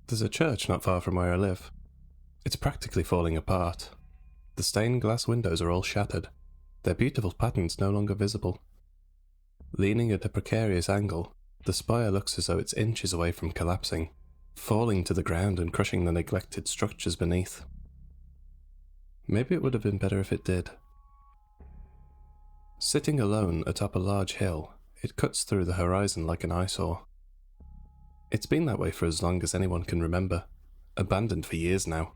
There's a church not far from where I live. It's practically falling apart. The stained glass windows are all shattered, their beautiful patterns no longer visible. Leaning at a precarious angle, the spire looks as though it's inches away from collapsing, falling to the ground and crushing the neglected structures beneath. Maybe it would have been better if it did. Sitting alone atop a large hill, it cuts through the horizon like an eyesore. It's been that way for as long as anyone can remember, abandoned for years now.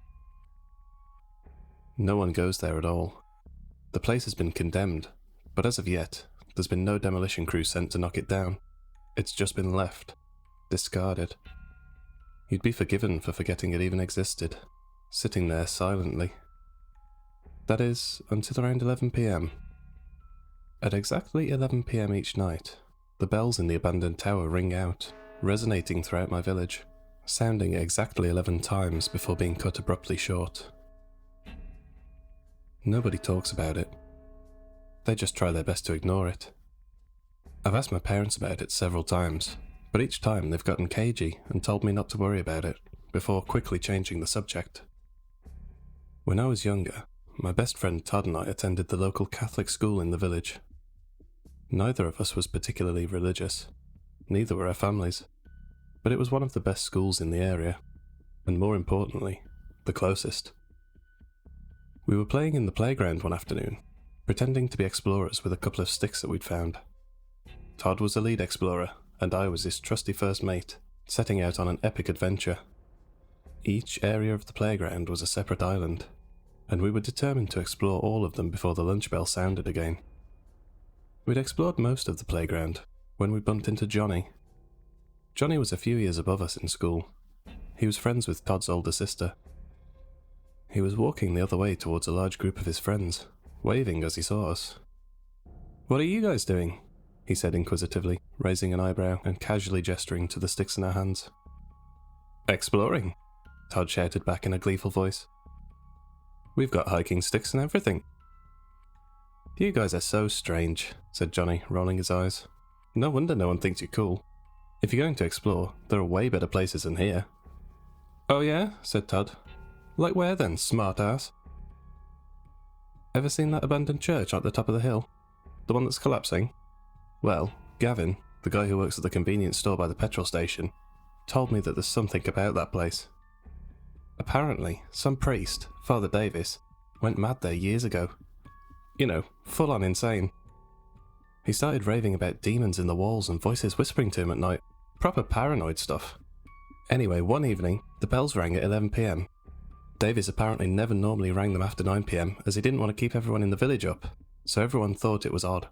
No one goes there at all. The place has been condemned, but as of yet, there's been no demolition crew sent to knock it down. It's just been left, discarded. You'd be forgiven for forgetting it even existed, sitting there silently. That is, until around 11 p.m. At exactly 11 p.m. each night, the bells in the abandoned tower ring out, resonating throughout my village, sounding exactly 11 times before being cut abruptly short. Nobody talks about it. They just try their best to ignore it. I've asked my parents about it several times, but each time they've gotten cagey and told me not to worry about it, before quickly changing the subject. When I was younger, my best friend Todd and I attended the local Catholic school in the village. Neither of us was particularly religious, neither were our families, but it was one of the best schools in the area, and more importantly, the closest. We were playing in the playground one afternoon, pretending to be explorers with a couple of sticks that we'd found. Todd was the lead explorer, and I was his trusty first mate, setting out on an epic adventure. Each area of the playground was a separate island, and we were determined to explore all of them before the lunch bell sounded again. We'd explored most of the playground when we bumped into Johnny. Johnny was a few years above us in school. He was friends with Todd's older sister. He was walking the other way towards a large group of his friends, waving as he saw us. "What are you guys doing?" he said inquisitively, raising an eyebrow and casually gesturing to the sticks in our hands. "Exploring," Todd shouted back in a gleeful voice. "We've got hiking sticks and everything." "You guys are so strange," said Johnny, rolling his eyes. "No wonder no one thinks you're cool. If you're going to explore, there are way better places than here." "Oh yeah?" said Todd. "Like where then, smart ass?" "Ever seen that abandoned church at the top of the hill? The one that's collapsing? Well, Gavin, the guy who works at the convenience store by the petrol station, told me that there's something about that place. Apparently, some priest, Father Davis, went mad there years ago. You know, full on insane. He started raving about demons in the walls and voices whispering to him at night. Proper paranoid stuff. Anyway, one evening, the bells rang at 11 p.m. Davis apparently never normally rang them after 9 p.m. as he didn't want to keep everyone in the village up, so everyone thought it was odd.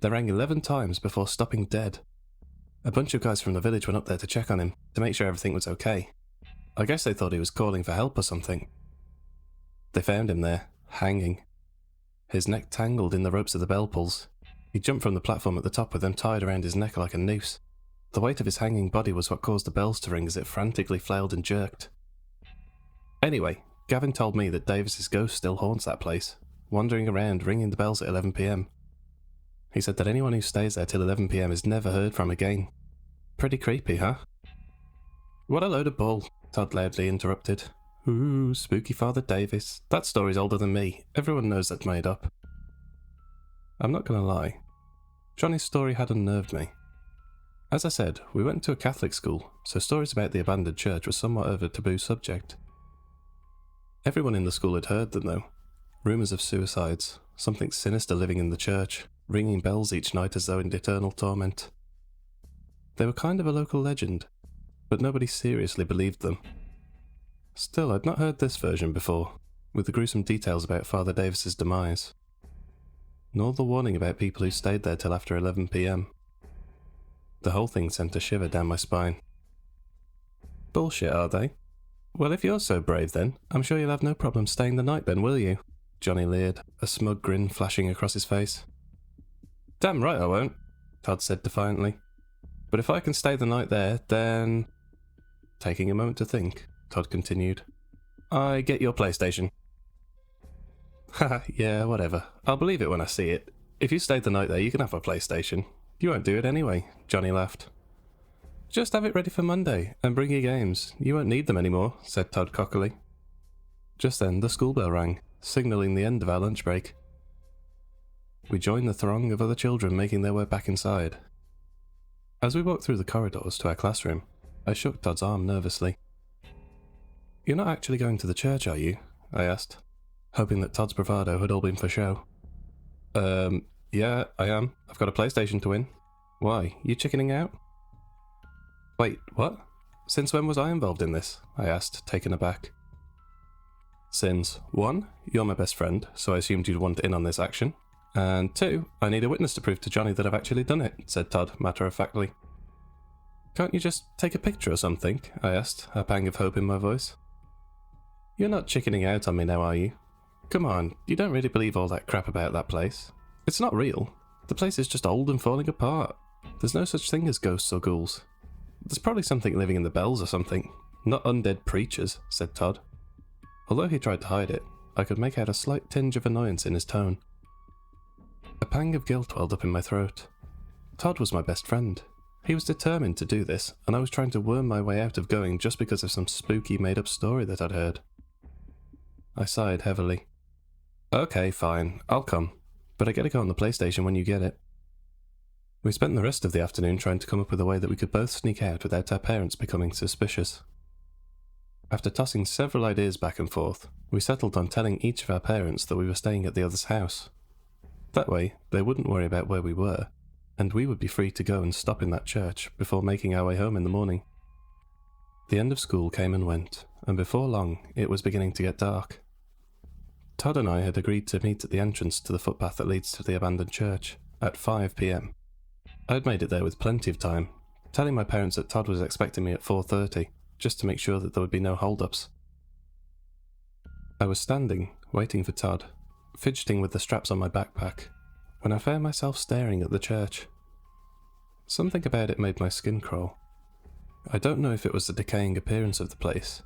They rang 11 times before stopping dead. A bunch of guys from the village went up there to check on him, to make sure everything was okay. I guess they thought he was calling for help or something. They found him there, hanging. His neck tangled in the ropes of the bell pulls. He jumped from the platform at the top with them tied around his neck like a noose. The weight of his hanging body was what caused the bells to ring as it frantically flailed and jerked. Anyway, Gavin told me that Davis's ghost still haunts that place, wandering around ringing the bells at 11 p.m. He said that anyone who stays there till 11 p.m. is never heard from again. Pretty creepy, huh? "What a load of bull," Todd loudly interrupted. "Ooh, spooky Father Davis. That story's older than me. Everyone knows that's made up." I'm not gonna lie. Johnny's story had unnerved me. As I said, we went to a Catholic school, so stories about the abandoned church were somewhat of a taboo subject. Everyone in the school had heard them though. Rumours of suicides, something sinister living in the church, ringing bells each night as though in eternal torment. They were kind of a local legend, but nobody seriously believed them. Still, I'd not heard this version before, with the gruesome details about Father Davis's demise. Nor the warning about people who stayed there till after 11 p.m. The whole thing sent a shiver down my spine. "Bullshit, are they? Well, if you're so brave then, I'm sure you'll have no problem staying the night then, will you?" Johnny leered, a smug grin flashing across his face. "Damn right I won't," Todd said defiantly. "But if I can stay the night there, then..." Taking a moment to think, Todd continued, "I get your PlayStation." "Haha, yeah, whatever. I'll believe it when I see it. If you stayed the night there, you can have a PlayStation. You won't do it anyway," Johnny laughed. Just have it ready for Monday, and bring your games. You won't need them anymore, said Todd cockily. Just then, the school bell rang, signalling the end of our lunch break. We joined the throng of other children making their way back inside. As we walked through the corridors to our classroom, I shook Todd's arm nervously. You're not actually going to the church, are you? I asked, hoping that Todd's bravado had all been for show. Yeah, I am. I've got a PlayStation to win. Why, you chickening out? Wait, what? Since when was I involved in this? I asked, taken aback. Since 1, you're my best friend, so I assumed you'd want in on this action. And 2, I need a witness to prove to Johnny that I've actually done it, said Todd, matter-of-factly. Can't you just take a picture or something? I asked, a pang of hope in my voice. You're not chickening out on me now, are you? Come on, you don't really believe all that crap about that place. It's not real. The place is just old and falling apart. There's no such thing as ghosts or ghouls. There's probably something living in the bells or something. Not undead preachers, said Todd. Although he tried to hide it, I could make out a slight tinge of annoyance in his tone. A pang of guilt welled up in my throat. Todd was my best friend. He was determined to do this, and I was trying to worm my way out of going just because of some spooky made-up story that I'd heard. I sighed heavily. Okay, fine, I'll come, but I gotta go on the PlayStation when you get it. We spent the rest of the afternoon trying to come up with a way that we could both sneak out without our parents becoming suspicious. After tossing several ideas back and forth, we settled on telling each of our parents that we were staying at the other's house. That way, they wouldn't worry about where we were, and we would be free to go and stop in that church before making our way home in the morning. The end of school came and went, and before long, it was beginning to get dark. Todd and I had agreed to meet at the entrance to the footpath that leads to the abandoned church, at 5 p.m. I had made it there with plenty of time, telling my parents that Todd was expecting me at 4:30, just to make sure that there would be no hold-ups. I was standing, waiting for Todd, fidgeting with the straps on my backpack, when I found myself staring at the church. Something about it made my skin crawl. I don't know if it was the decaying appearance of the place,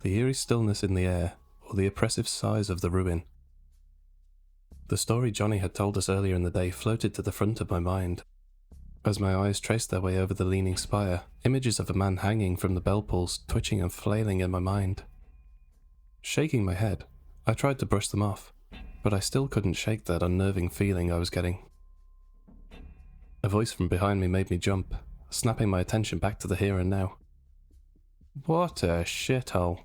the eerie stillness in the air, or the oppressive size of the ruin. The story Johnny had told us earlier in the day floated to the front of my mind. As my eyes traced their way over the leaning spire, images of a man hanging from the bell pulls twitching and flailing in my mind. Shaking my head, I tried to brush them off, but I still couldn't shake that unnerving feeling I was getting. A voice from behind me made me jump, snapping my attention back to the here and now. What a shithole.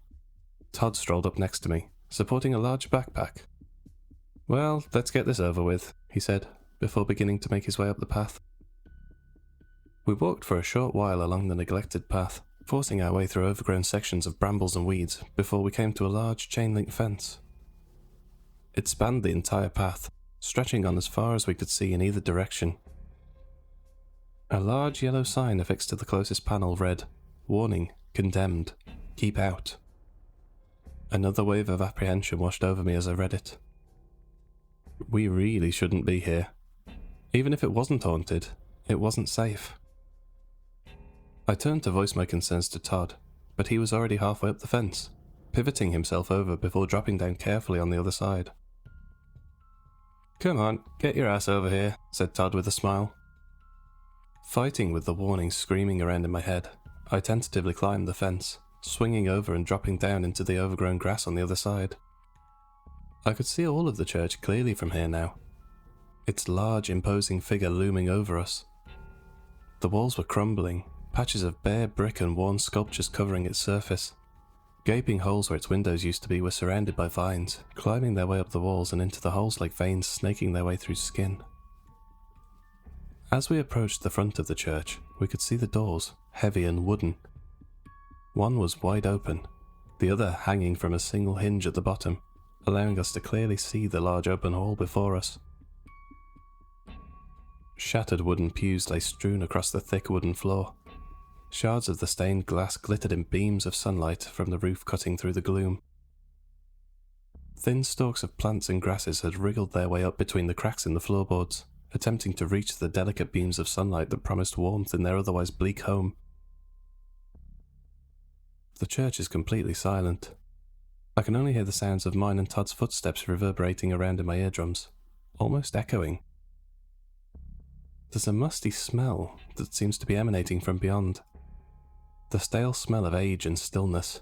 Todd strolled up next to me, supporting a large backpack. Well, let's get this over with, he said, before beginning to make his way up the path. We walked for a short while along the neglected path, forcing our way through overgrown sections of brambles and weeds before we came to a large chain-link fence. It spanned the entire path, stretching on as far as we could see in either direction. A large yellow sign affixed to the closest panel read, "Warning, condemned, keep out." Another wave of apprehension washed over me as I read it. We really shouldn't be here. Even if it wasn't haunted, it wasn't safe. I turned to voice my concerns to Todd, but he was already halfway up the fence, pivoting himself over before dropping down carefully on the other side. Come on, get your ass over here, said Todd with a smile. Fighting with the warning screaming around in my head, I tentatively climbed the fence, swinging over and dropping down into the overgrown grass on the other side. I could see all of the church clearly from here now, its large, imposing figure looming over us. The walls were crumbling, patches of bare brick and worn sculptures covering its surface. Gaping holes where its windows used to be were surrounded by vines, climbing their way up the walls and into the holes like veins snaking their way through skin. As we approached the front of the church, we could see the doors, heavy and wooden. One was wide open, the other hanging from a single hinge at the bottom, allowing us to clearly see the large open hall before us. Shattered wooden pews lay strewn across the thick wooden floor. Shards of the stained glass glittered in beams of sunlight from the roof cutting through the gloom. Thin stalks of plants and grasses had wriggled their way up between the cracks in the floorboards, attempting to reach the delicate beams of sunlight that promised warmth in their otherwise bleak home. The church is completely silent. I can only hear the sounds of mine and Todd's footsteps reverberating around in my eardrums, almost echoing. There's a musty smell that seems to be emanating from beyond, the stale smell of age and stillness.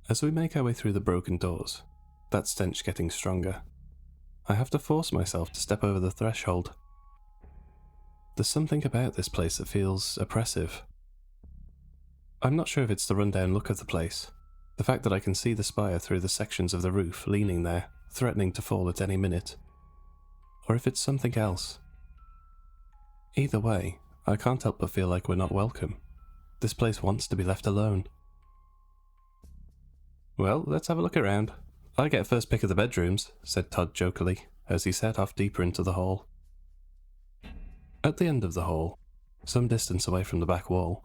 As we make our way through the broken doors, that stench getting stronger, I have to force myself to step over the threshold. There's something about this place that feels oppressive. I'm not sure if it's the rundown look of the place, the fact that I can see the spire through the sections of the roof leaning there, threatening to fall at any minute, or if it's something else. Either way, I can't help but feel like we're not welcome. This place wants to be left alone. "Well, let's have a look around. I get first pick of the bedrooms," said Todd jokily, as he set off deeper into the hall. At the end of the hall, some distance away from the back wall,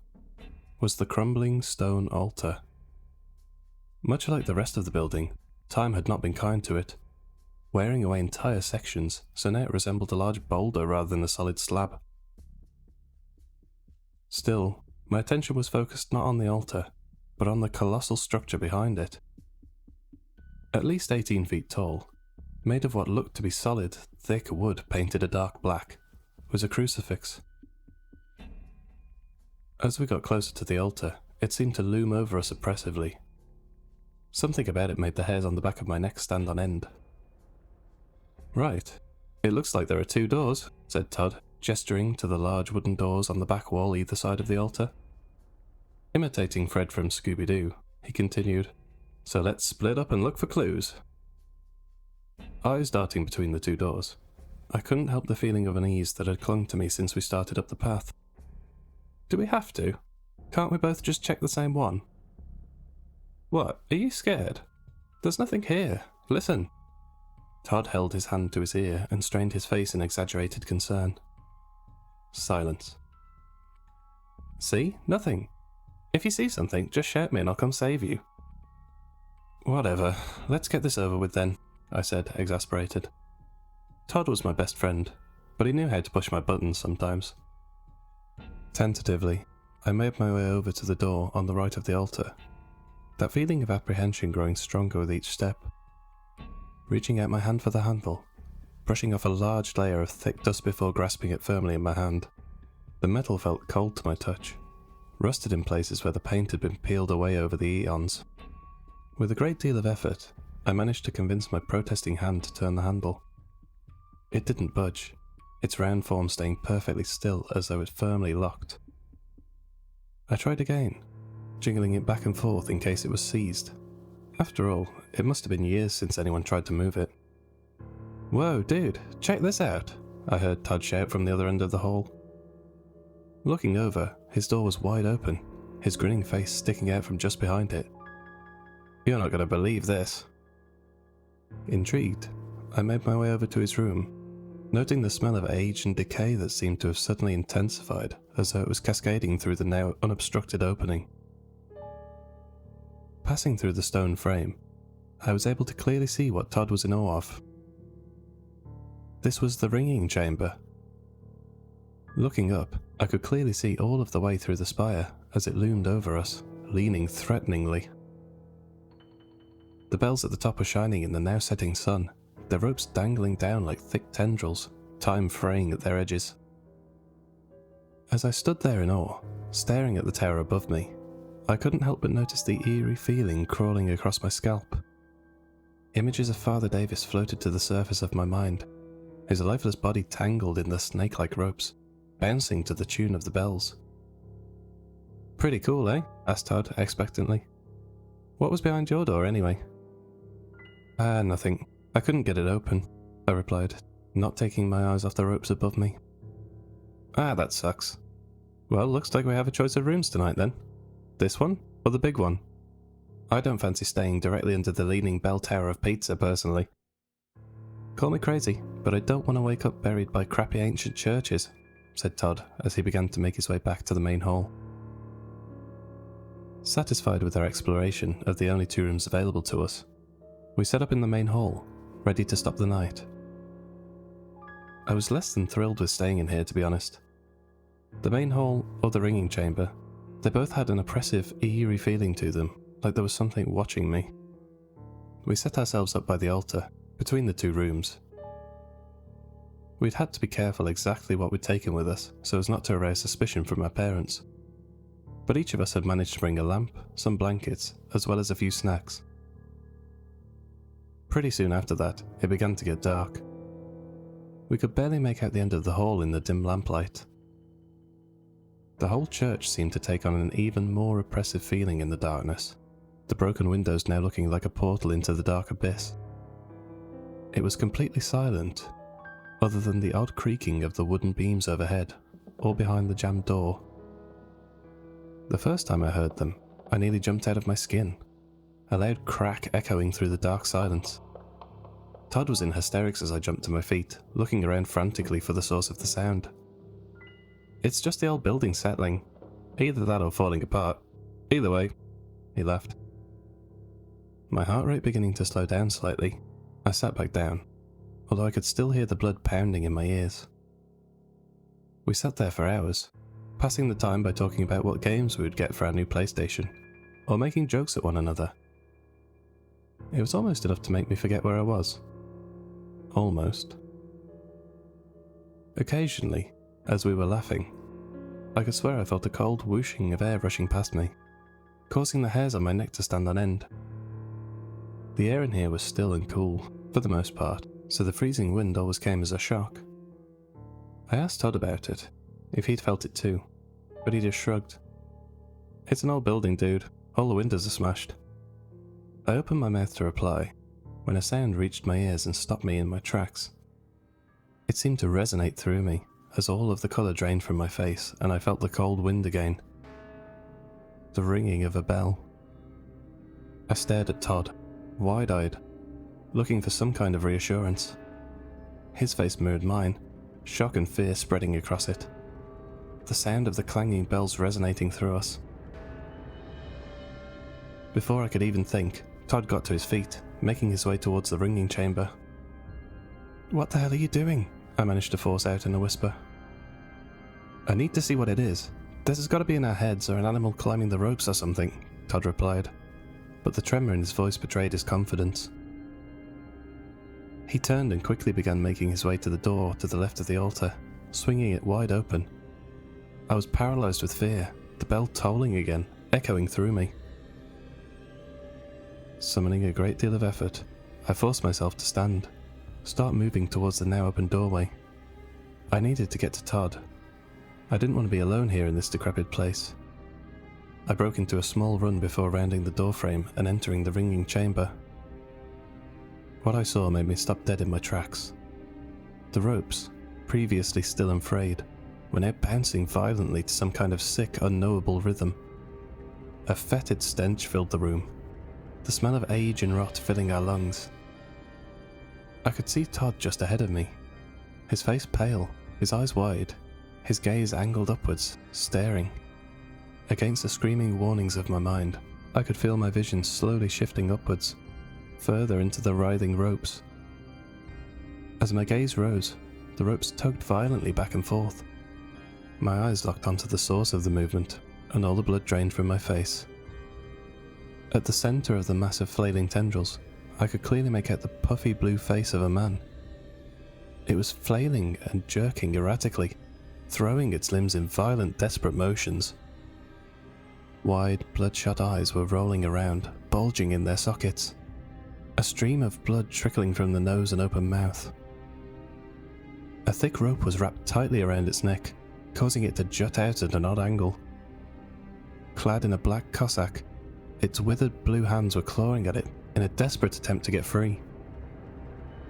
was the crumbling stone altar. Much like the rest of the building, time had not been kind to it, wearing away entire sections, so now it resembled a large boulder rather than a solid slab. Still, my attention was focused not on the altar, but on the colossal structure behind it. At least 18 feet tall, made of what looked to be solid, thick wood painted a dark black, was a crucifix. As we got closer to the altar, it seemed to loom over us oppressively. Something about it made the hairs on the back of my neck stand on end. "Right, it looks like there are 2 doors," said Todd, gesturing to the large wooden doors on the back wall either side of the altar. Imitating Fred from Scooby-Doo, he continued, "So let's split up and look for clues." Eyes darting between the 2 doors, I couldn't help the feeling of unease that had clung to me since we started up the path. "Do we have to? Can't we both just check the same one?" "What, are you scared? There's nothing here. Listen." Todd held his hand to his ear and strained his face in exaggerated concern. Silence. "See? Nothing. If you see something, just shout me and I'll come save you." "Whatever, let's get this over with then," I said, exasperated. Todd was my best friend, but he knew how to push my buttons sometimes. Tentatively, I made my way over to the door on the right of the altar, that feeling of apprehension growing stronger with each step. Reaching out my hand for the handle, brushing off a large layer of thick dust before grasping it firmly in my hand. The metal felt cold to my touch, rusted in places where the paint had been peeled away over the eons. With a great deal of effort, I managed to convince my protesting hand to turn the handle. It didn't budge, its round form staying perfectly still as though it firmly locked. I tried again, jiggling it back and forth in case it was seized. After all, it must have been years since anyone tried to move it. "Whoa, dude, check this out," I heard Todd shout from the other end of the hall. Looking over, his door was wide open, his grinning face sticking out from just behind it. "You're not going to believe this." Intrigued, I made my way over to his room, noting the smell of age and decay that seemed to have suddenly intensified as though it was cascading through the now unobstructed opening. Passing through the stone frame, I was able to clearly see what Todd was in awe of. This was the ringing chamber. Looking up, I could clearly see all of the way through the spire as it loomed over us, leaning threateningly. The bells at the top were shining in the now setting sun, their ropes dangling down like thick tendrils, time fraying at their edges. As I stood there in awe, staring at the tower above me, I couldn't help but notice the eerie feeling crawling across my scalp. Images of Father Davis floated to the surface of my mind, his lifeless body tangled in the snake-like ropes, bouncing to the tune of the bells. "Pretty cool, eh?" asked Todd expectantly. "What was behind your door, anyway?" Nothing. I couldn't get it open," I replied, not taking my eyes off the ropes above me. That sucks. Well, looks like we have a choice of rooms tonight then. This one, or the big one? I don't fancy staying directly under the leaning bell tower of pizza, personally. Call me crazy, but I don't want to wake up buried by crappy ancient churches, said Todd as he began to make his way back to the main hall. Satisfied with our exploration of the only 2 rooms available to us, we set up in the main hall, ready to stop the night. I was less than thrilled with staying in here, to be honest. The main hall, or the ringing chamber, they both had an oppressive, eerie feeling to them, like there was something watching me. We set ourselves up by the altar, between the 2 rooms. We'd had to be careful exactly what we'd taken with us, so as not to arouse suspicion from our parents. but each of us had managed to bring a lamp, some blankets, as well as a few snacks. Pretty soon after that, it began to get dark. We could barely make out the end of the hall in the dim lamplight. The whole church seemed to take on an even more oppressive feeling in the darkness, the broken windows now looking like a portal into the dark abyss. It was completely silent, other than the odd creaking of the wooden beams overhead, or behind the jammed door. The first time I heard them, I nearly jumped out of my skin, a loud crack echoing through the dark silence. Todd was in hysterics as I jumped to my feet, looking around frantically for the source of the sound. "It's just the old building settling. Either that or falling apart. Either way," he laughed. My heart rate beginning to slow down slightly, I sat back down, although I could still hear the blood pounding in my ears. We sat there for hours, passing the time by talking about what games we would get for our new PlayStation, or making jokes at one another. It was almost enough to make me forget where I was. Almost. Occasionally, as we were laughing, I could swear I felt a cold whooshing of air rushing past me, causing the hairs on my neck to stand on end. The air in here was still and cool, for the most part, so the freezing wind always came as a shock. I asked Todd about it, if he'd felt it too, but he just shrugged. "It's an old building, dude. All the windows are smashed." I opened my mouth to reply, when a sound reached my ears and stopped me in my tracks. It seemed to resonate through me, as all of the colour drained from my face and I felt the cold wind again. The ringing of a bell. I stared at Todd, wide-eyed, looking for some kind of reassurance. His face mirrored mine, shock and fear spreading across it. The sound of the clanging bells resonating through us. Before I could even think, Todd got to his feet, making his way towards the ringing chamber. "What the hell are you doing?" I managed to force out in a whisper. "I need to see what it is. This has got to be in our heads or an animal climbing the ropes or something," Todd replied, but the tremor in his voice betrayed his confidence. He turned and quickly began making his way to the door to the left of the altar, swinging it wide open. I was paralysed with fear, the bell tolling again, echoing through me. Summoning a great deal of effort, I forced myself to stand, start moving towards the now open doorway. I needed to get to Todd. I didn't want to be alone here in this decrepit place. I broke into a small run before rounding the doorframe and entering the ringing chamber. What I saw made me stop dead in my tracks. The ropes, previously still and frayed, were now bouncing violently to some kind of sick, unknowable rhythm. A fetid stench filled the room, the smell of age and rot filling our lungs. I could see Todd just ahead of me, his face pale, his eyes wide, his gaze angled upwards, staring. Against the screaming warnings of my mind, I could feel my vision slowly shifting upwards, further into the writhing ropes. As my gaze rose, the ropes tugged violently back and forth. My eyes locked onto the source of the movement, and all the blood drained from my face. At the centre of the massive flailing tendrils, I could clearly make out the puffy blue face of a man. It was flailing and jerking erratically, throwing its limbs in violent, desperate motions. Wide, bloodshot eyes were rolling around, bulging in their sockets. A stream of blood trickling from the nose and open mouth. A thick rope was wrapped tightly around its neck, causing it to jut out at an odd angle. Clad in a black Cossack, its withered blue hands were clawing at it in a desperate attempt to get free.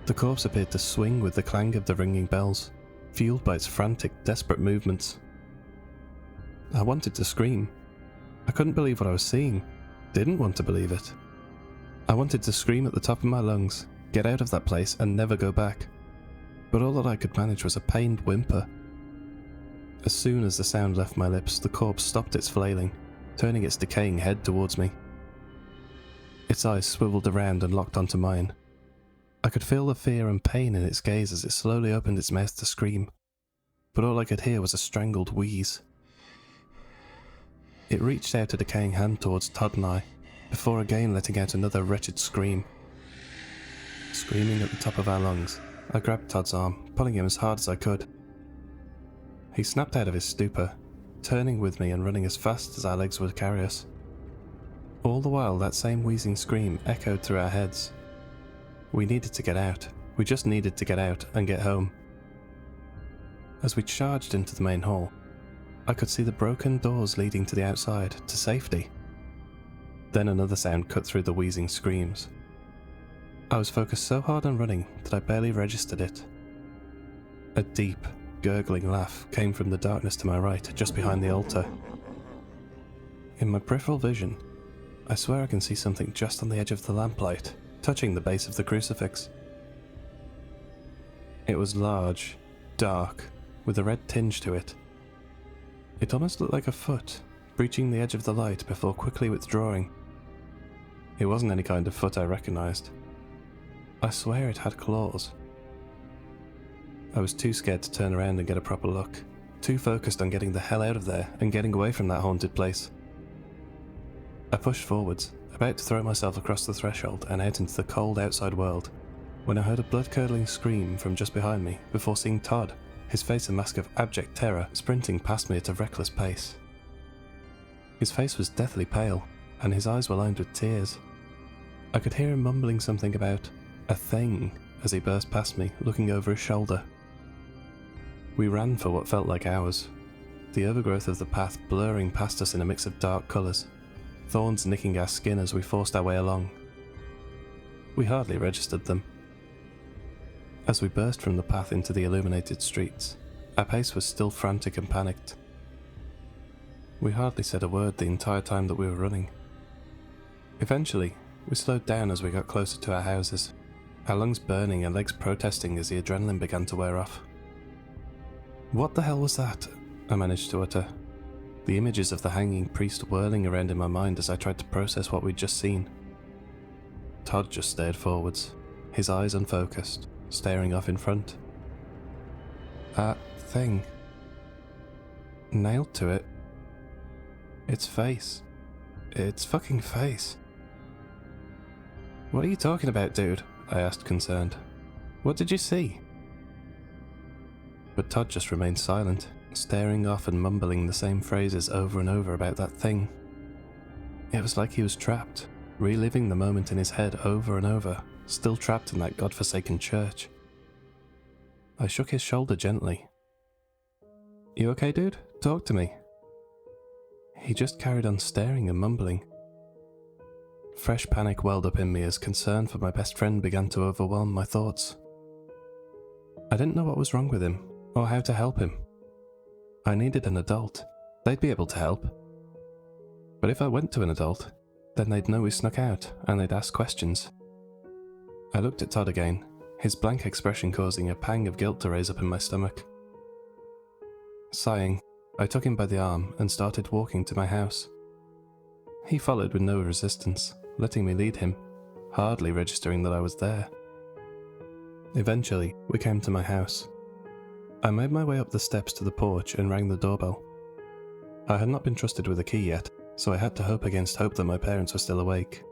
The corpse appeared to swing with the clang of the ringing bells, fueled by its frantic, desperate movements. I wanted to scream. I couldn't believe what I was seeing. Didn't want to believe it. I wanted to scream at the top of my lungs, get out of that place and never go back. But all that I could manage was a pained whimper. As soon as the sound left my lips, the corpse stopped its flailing, turning its decaying head towards me. Its eyes swiveled around and locked onto mine. I could feel the fear and pain in its gaze as it slowly opened its mouth to scream, but all I could hear was a strangled wheeze. It reached out a decaying hand towards Todd and I, before again letting out another wretched scream. Screaming at the top of our lungs, I grabbed Todd's arm, pulling him as hard as I could. He snapped out of his stupor, turning with me and running as fast as our legs would carry us. All the while, that same wheezing scream echoed through our heads. We needed to get out. We just needed to get out and get home. As we charged into the main hall, I could see the broken doors leading to the outside, to safety. Then another sound cut through the wheezing screams. I was focused so hard on running that I barely registered it. A deep, gurgling laugh came from the darkness to my right, just behind the altar. In my peripheral vision, I swear I can see something just on the edge of the lamplight, touching the base of the crucifix. It was large, dark, with a red tinge to it. It almost looked like a foot, breaching the edge of the light before quickly withdrawing. It wasn't any kind of foot I recognised. I swear it had claws. I was too scared to turn around and get a proper look, too focused on getting the hell out of there and getting away from that haunted place. I pushed forwards, about to throw myself across the threshold and out into the cold outside world, when I heard a blood-curdling scream from just behind me before seeing Todd, his face a mask of abject terror, sprinting past me at a reckless pace. His face was deathly pale, and his eyes were lined with tears. I could hear him mumbling something about a thing as he burst past me, looking over his shoulder. We ran for what felt like hours, the overgrowth of the path blurring past us in a mix of dark colours, thorns nicking our skin as we forced our way along. We hardly registered them. As we burst from the path into the illuminated streets, our pace was still frantic and panicked. We hardly said a word the entire time that we were running. Eventually, we slowed down as we got closer to our houses, our lungs burning and legs protesting as the adrenaline began to wear off. "What the hell was that?" I managed to utter, the images of the hanging priest whirling around in my mind as I tried to process what we'd just seen. Todd just stared forwards, his eyes unfocused, staring off in front. That thing. Nailed to it. Its face. Its fucking face. "What are you talking about, dude?" I asked, concerned. "What did you see?" But Todd just remained silent, staring off and mumbling the same phrases over and over about that thing. It was like he was trapped, reliving the moment in his head over and over, still trapped in that godforsaken church. I shook his shoulder gently. "You okay, dude? Talk to me." He just carried on staring and mumbling. Fresh panic welled up in me as concern for my best friend began to overwhelm my thoughts. I didn't know what was wrong with him, or how to help him. I needed an adult. They'd be able to help. But if I went to an adult, then they'd know we snuck out, and they'd ask questions. I looked at Todd again, his blank expression causing a pang of guilt to raise up in my stomach. Sighing, I took him by the arm and started walking to my house. He followed with no resistance, letting me lead him, hardly registering that I was there. Eventually, we came to my house. I made my way up the steps to the porch and rang the doorbell. I had not been trusted with a key yet, so I had to hope against hope that my parents were still awake.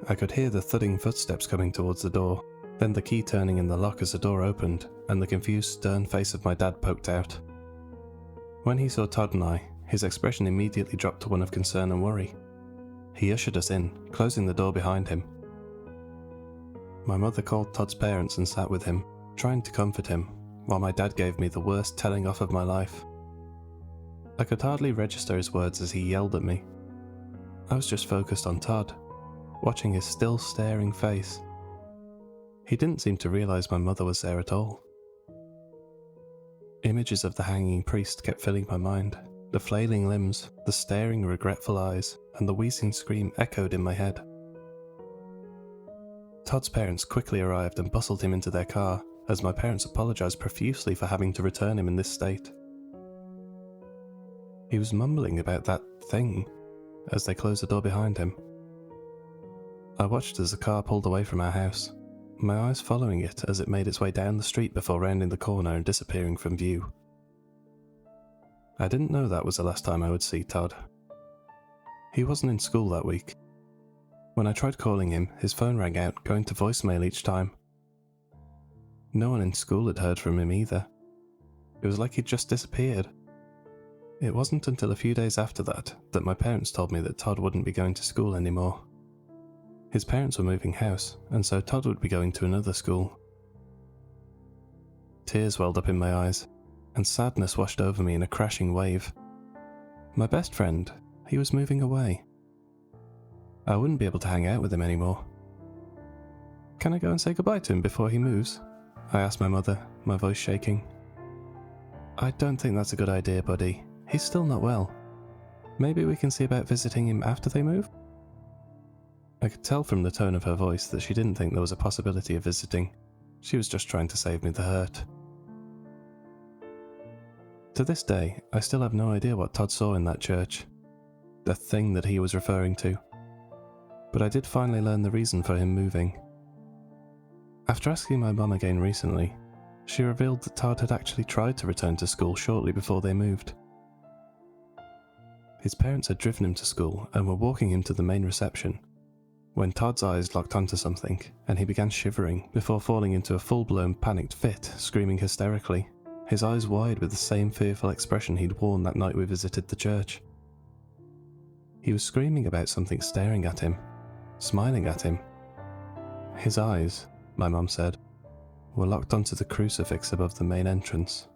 I could hear the thudding footsteps coming towards the door, then the key turning in the lock as the door opened, and the confused, stern face of my dad poked out. When he saw Todd and I, his expression immediately dropped to one of concern and worry. He ushered us in, closing the door behind him. My mother called Todd's parents and sat with him, trying to comfort him, while my dad gave me the worst telling off of my life. I could hardly register his words as he yelled at me. I was just focused on Todd, watching his still staring face. He didn't seem to realise my mother was there at all. Images of the hanging priest kept filling my mind. The flailing limbs, the staring regretful eyes, and the wheezing scream echoed in my head. Todd's parents quickly arrived and bustled him into their car, as my parents apologised profusely for having to return him in this state. He was mumbling about that thing as they closed the door behind him. I watched as the car pulled away from our house, my eyes following it as it made its way down the street before rounding the corner and disappearing from view. I didn't know that was the last time I would see Todd. He wasn't in school that week. When I tried calling him, his phone rang out, going to voicemail each time. No one in school had heard from him either. It was like he'd just disappeared. It wasn't until a few days after that that my parents told me that Todd wouldn't be going to school anymore. His parents were moving house, and so Todd would be going to another school. Tears welled up in my eyes, and sadness washed over me in a crashing wave. My best friend, he was moving away. I wouldn't be able to hang out with him anymore. "Can I go and say goodbye to him before he moves?" I asked my mother, my voice shaking. "I don't think that's a good idea, buddy. He's still not well. Maybe we can see about visiting him after they move?" I could tell from the tone of her voice that she didn't think there was a possibility of visiting. She was just trying to save me the hurt. To this day, I still have no idea what Todd saw in that church, the thing that he was referring to. But I did finally learn the reason for him moving. After asking my mum again recently, she revealed that Todd had actually tried to return to school shortly before they moved. His parents had driven him to school and were walking him to the main reception, when Todd's eyes locked onto something and he began shivering before falling into a full-blown panicked fit, screaming hysterically, his eyes wide with the same fearful expression he'd worn that night we visited the church. He was screaming about something staring at him, smiling at him. His eyes, my mum said, were locked onto the crucifix above the main entrance,